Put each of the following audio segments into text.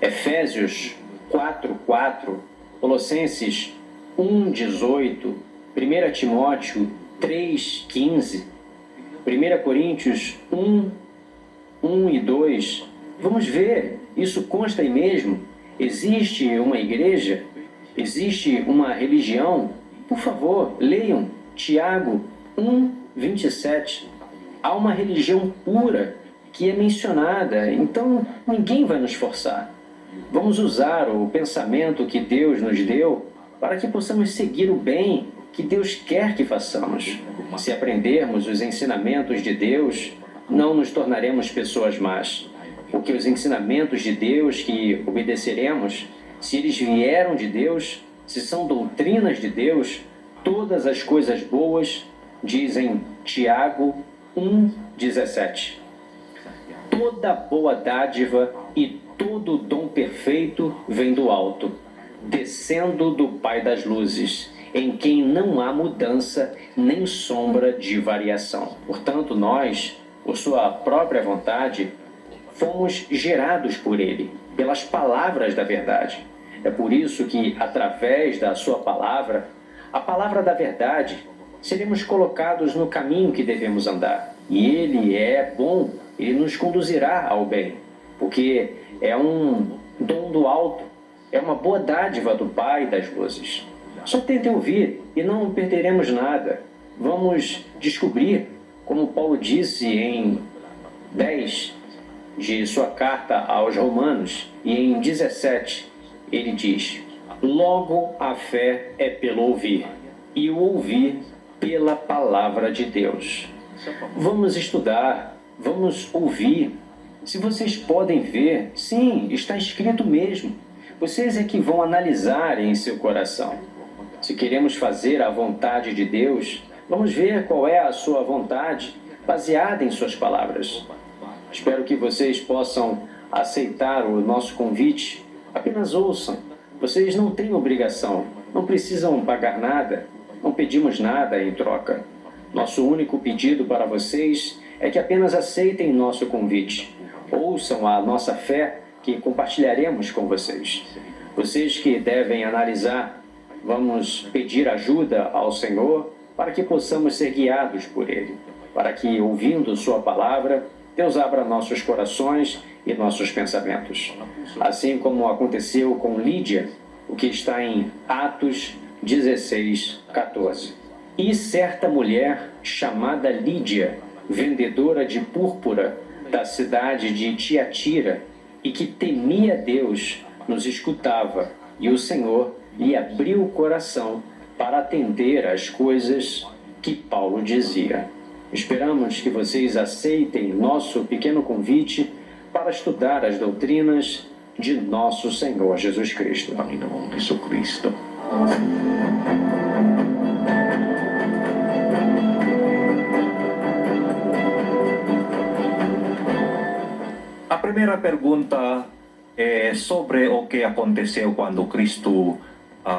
Efésios 4:4, Colossenses 1:18, 1 Timóteo 3:15, 1 Coríntios 1 e 2. Vamos ver, isso consta aí mesmo. Existe uma igreja? Existe uma religião? Por favor, leiam Tiago 1:27. Há uma religião pura que é mencionada, então ninguém vai nos forçar. Vamos usar o pensamento que Deus nos deu para que possamos seguir o bem que Deus quer que façamos. Se aprendermos os ensinamentos de Deus, não nos tornaremos pessoas más. Porque os ensinamentos de Deus que obedeceremos, se eles vieram de Deus, se são doutrinas de Deus, todas as coisas boas, dizem Tiago 1:17. Toda boa dádiva e todo dom perfeito vem do alto, descendo do Pai das luzes, em quem não há mudança nem sombra de variação. Portanto, nós, por sua própria vontade, fomos gerados por Ele, pelas palavras da verdade. É por isso que, através da sua palavra, a palavra da verdade, seremos colocados no caminho que devemos andar. E Ele é bom, Ele nos conduzirá ao bem, porque é um dom do alto, é uma boa dádiva do Pai das luzes. Só tentem ouvir e não perderemos nada. Vamos descobrir, como Paulo disse em 10 de sua carta aos Romanos, e em 17 ele diz: logo a fé é pelo ouvir, e o ouvir pela palavra de Deus. Vamos estudar, vamos ouvir. Se vocês podem ver, sim, está escrito mesmo. Vocês é que vão analisar em seu coração. Se queremos fazer a vontade de Deus, vamos ver qual é a sua vontade, baseada em suas palavras. Espero que vocês possam aceitar o nosso convite. Apenas ouçam. Vocês não têm obrigação, não precisam pagar nada, não pedimos nada em troca. Nosso único pedido para vocês é que apenas aceitem nosso convite. Ouçam a nossa fé que compartilharemos com vocês. Vocês que devem analisar, vamos pedir ajuda ao Senhor para que possamos ser guiados por Ele, para que, ouvindo Sua palavra, Deus abra nossos corações e nossos pensamentos. Assim como aconteceu com Lídia, o que está em Atos 16:14. E certa mulher chamada Lídia, vendedora de púrpura da cidade de Tiatira, e que temia Deus, nos escutava, e o Senhor lhe abriu o coração para atender às coisas que Paulo dizia. Esperamos que vocês aceitem nosso pequeno convite para estudar as doutrinas de nosso Senhor Jesus Cristo. Em nome de Jesus Cristo. A primeira pergunta é sobre o que aconteceu quando Cristo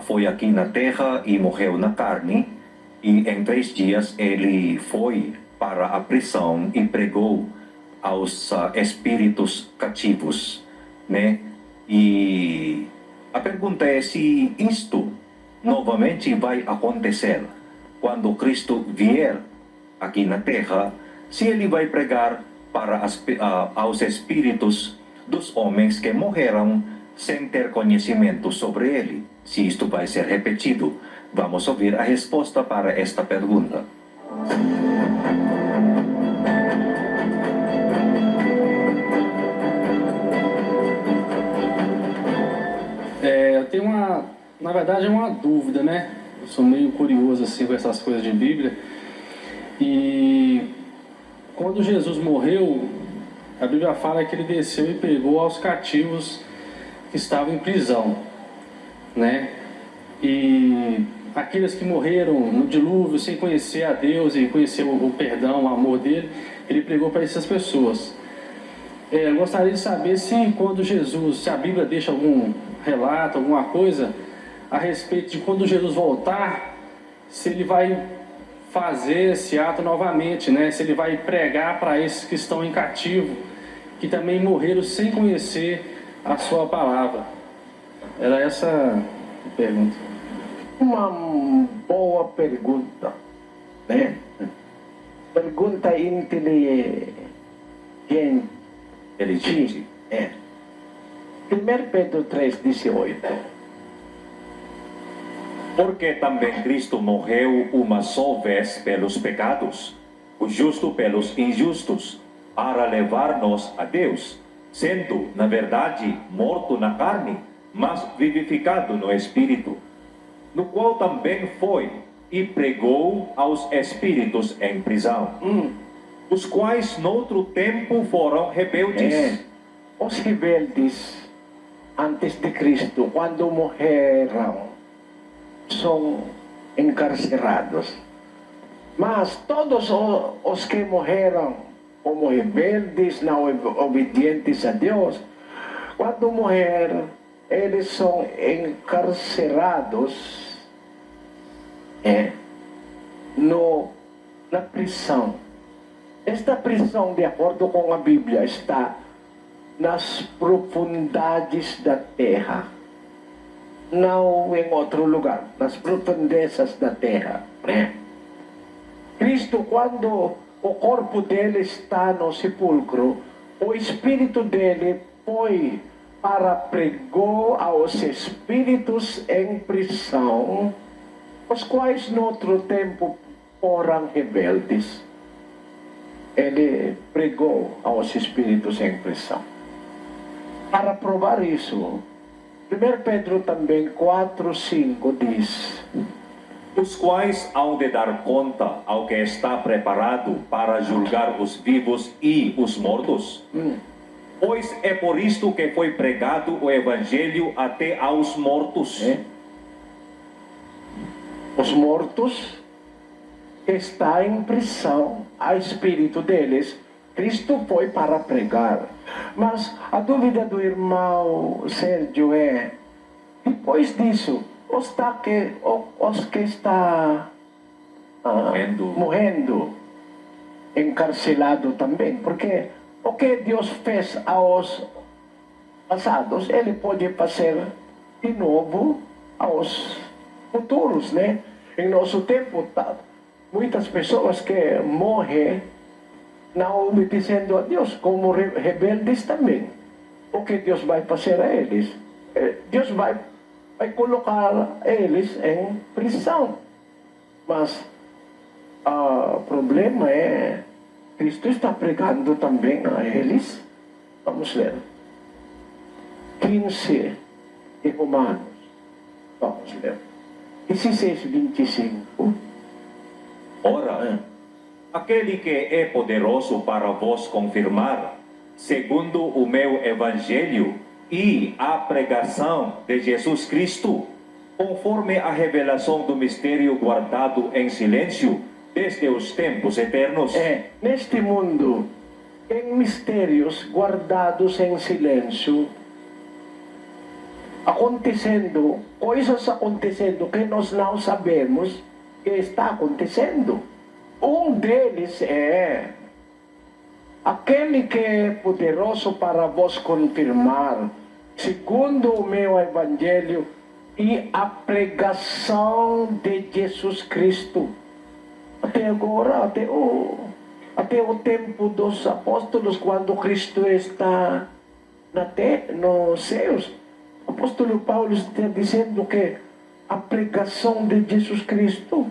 foi aqui na terra e morreu na carne. E em 3 dias ele foi para a prisão e pregou aos espíritos cativos, né? E a pergunta é se isto novamente vai acontecer quando Cristo vier aqui na terra, se ele vai pregar para aos espíritos dos homens que morreram sem ter conhecimento sobre ele. Se isto vai ser repetido, vamos ouvir a resposta para esta pergunta. Eu tenho na verdade é uma dúvida, né? Eu sou meio curioso assim com essas coisas de Bíblia. E quando Jesus morreu, a Bíblia fala que ele desceu e pegou aos cativos que estavam em prisão, né? E aqueles que morreram no dilúvio sem conhecer a Deus e conhecer o perdão, o amor dele, ele pregou para essas pessoas. Eu gostaria de saber se se a Bíblia deixa algum relato, alguma coisa a respeito de quando Jesus voltar, se ele vai fazer esse ato novamente, né? Se ele vai pregar para esses que estão em cativo, que também morreram sem conhecer a sua palavra. Era essa a pergunta. Uma boa pergunta, né? Pergunta inteligente. Inteligente. É. 1 Pedro 3:18. Porque também Cristo morreu uma só vez pelos pecados, o justo pelos injustos, para levar-nos a Deus, sendo, na verdade, morto na carne, mas vivificado no Espírito, no qual também foi e pregou aos espíritos em prisão, os quais noutro tempo foram rebeldes. É. Os rebeldes antes de Cristo, quando morreram, são encarcerados. Mas todos os que morreram como rebeldes, não obedientes a Deus, quando morrer, eles são encarcerados na prisão. Esta prisão, de acordo com a Bíblia, está nas profundidades da terra. Não em outro lugar, nas profundezas da terra. Né? Cristo, quando o corpo dele está no sepulcro, o espírito dele foi para pregou aos espíritos em prisão, os quais no outro tempo foram rebeldes. Ele pregou aos espíritos em prisão. Para provar isso, 1 Pedro também 4:5 diz: os quais hão de dar conta ao que está preparado para julgar os vivos e os mortos. Pois é por isto que foi pregado o Evangelho até aos mortos. Os mortos que estão em prisão, a espírito deles, Cristo foi para pregar. Mas a dúvida do irmão Sérgio é, depois disso, os que estão morrendo, encarcelado também, porque o que Deus fez aos passados, Ele pode fazer de novo aos futuros, né? Em nosso tempo, muitas pessoas que morrem não obedecendo a Deus, como rebeldes também. O que Deus vai fazer a eles? Deus vai colocar eles em prisão. Mas o problema é, Cristo está pregando também a eles. Vamos ler. 15 de Romanos. Vamos ler. 16:25. Ora, aquele que é poderoso para vos confirmar, segundo o meu Evangelho e a pregação de Jesus Cristo, conforme a revelação do mistério guardado em silêncio desde os tempos eternos. Neste mundo, em mistérios guardados em silêncio, coisas acontecendo que nós não sabemos que está acontecendo. Um deles é aquele que é poderoso para vos confirmar, segundo o meu Evangelho e a pregação de Jesus Cristo. Até agora, até o tempo dos apóstolos, quando Cristo está nos céus, o apóstolo Paulo está dizendo que a pregação de Jesus Cristo,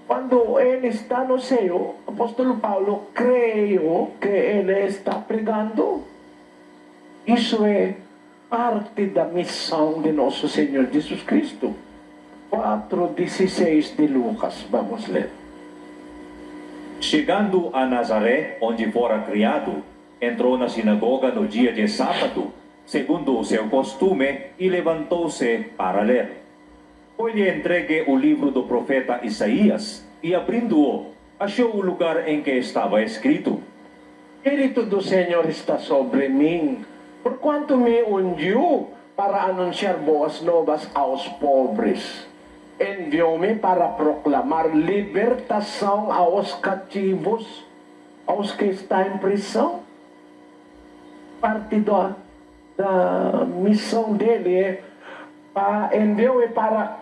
quando ele está no céu, o apóstolo Paulo creio que ele está pregando. Isso é parte da missão de nosso Senhor Jesus Cristo. 4:16 de Lucas, vamos ler. Chegando a Nazaré, onde fora criado, entrou na sinagoga no dia de sábado, segundo o seu costume, e levantou-se para ler. Foi-lhe entregue o livro do profeta Isaías, e abrindo-o, achou o lugar em que estava escrito: Espírito do Senhor está sobre mim, porquanto me ungiu para anunciar boas novas aos pobres. Enviou-me para proclamar libertação aos cativos, aos que estão em prisão. Parte da A missão dele é enviou para